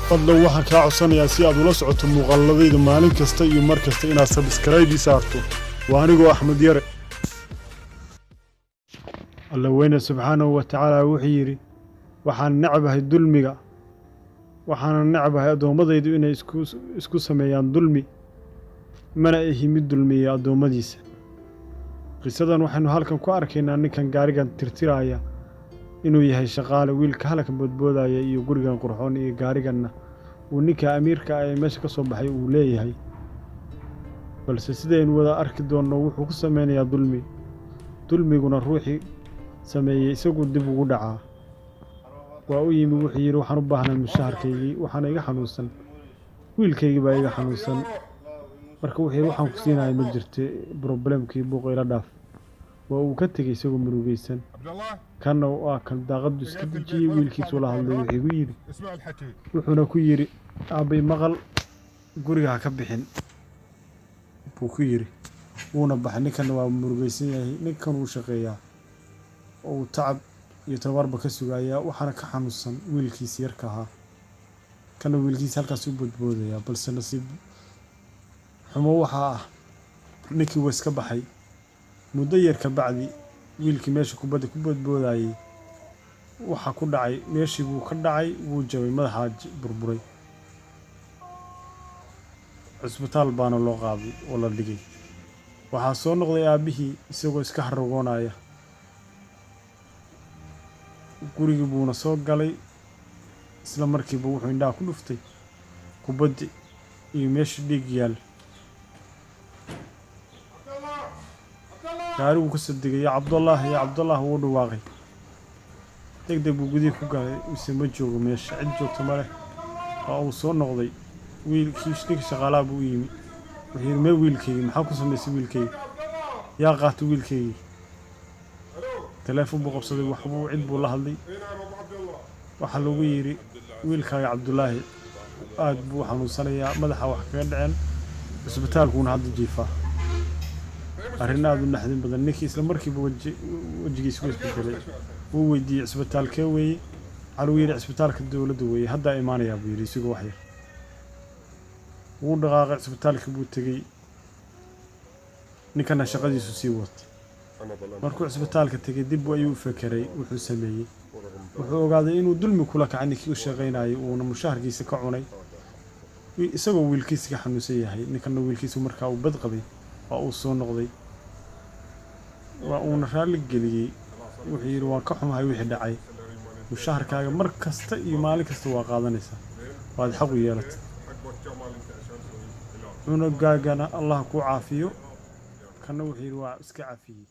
fadlan waxaan kaa codsanayaa si aad ula socoto muuqaaladayda maalin kasta iyo mar kasta inaad subscribe saarto waa anigoo Axmed Yare Allah weyne subxaanahu wa ta'ala wuxuu yiri waxaan nacabahay dulmiga waxaan nacabahay adoomadaydu inay isku sameeyaan dulmi mana ahimid dulmiya adoomadiisa qisadan waxaanu halkan ku arkaynaa ninkan gaarigan tirtiraya inuu yahay shaqaale wiilka halka boodboodaya iyo gurigan qurxoon iyo gaariganna uu ninka amiirka ay meesha ka soo baxay uu leeyahay balse sideen wada arki doono wuxuu ku sameynayaa dulmiguna ruuxi sameeyay isagu dib ugu dhacaa waa u yimi wuxuu yiri waxaan u baahnaa mushaharkaygii waxaan iga xanuunsan wiilkaygii baa iga xanuunsan marka waxaan ku siinahay ma jirto problemkii buuq ila dhaaf waa uu ka tagay isagoo murugaysan kana waa kan daaqadu iska dejiyay wiilkiisu la hadlay wuxuuna ku yiri aabay maqal guriga ka bixin buu ku yiri wuuna baxay ninkan waa murugaysan yahay ninkan uu shaqeeyaa oo tacab iyo tabarba ka sugaya waxaana ka xanuunsan wiilkiisa yarka ahaa kana wiilkiisa halkaas u boodboodaya balse nasiib xumo waxa ah ninkii waa iska baxay muddo yar ka bacdi wiilkii meesha kubadda ku boodboodayay waxa ku dhacay meeshii buu ka dhacay wuu jabay madaxa burburay cisbitaal baana loo qaaday oo la dhigay waxaa soo noqday aabihii isagoo iska harrogoonaya gurigii buuna soo galay isla markiiba wuxuu indhaha ku dhuftay kubaddi iyo meeshii dhiig yaal gaarigu ka soo degay ya Cabdullah wuu dhawaaqay degdeg buu gudii ku galay mise ma joogo meesha cid joogto ma leh oo uu soo noqday wiilkii shaqaalaha buu yimi wuxuu yiri mee wiilkaygi maxaa ku sameysay wiilkaygi yaa qaatay wiilkaygi telefoon buu qabsaday waxbuu cid buu la hadlay waxa lagu yiri wiilkaaga Cabdullah aad buu xanuunsanayaa madaxa wax kaga dhaceen isbitaalkuuna hadda jiifaa arrinadu naxdin badan ninkii isla markiiba wajigiisa ku isbedelay wuu weydiiyay isbitaalkee weeye caluu yiri isbitaalka dawladda weeye hadda imaanaya buu yiri isagoo wax yar wuu dhaqaaqay isbitaalka buu tagay ninkana shaqadiisu sii watay markuu isbitaalka tagay dib ayuu u fakiray wuxuu sameeyay wuxuu ogaaday inuu dulmi kula kacay ninkii u shaqeynayay uuna mushaharkiisa ka cunay isagoo wiilkiisa ka xanuunsan yahay ninkana wiilkiisu markaa uu bad qabay oo uu soo noqday waa uuna raali geliyay wuxuu yiri waan ka xumahay wixii dhacay mushaharkaaga mar kasta iyo maalin kasta waa qaadanaysaa waad xaq u yeelatay cunuggaagana Allah ku caafiyo kana wuxuu yiri waa iska caafiyay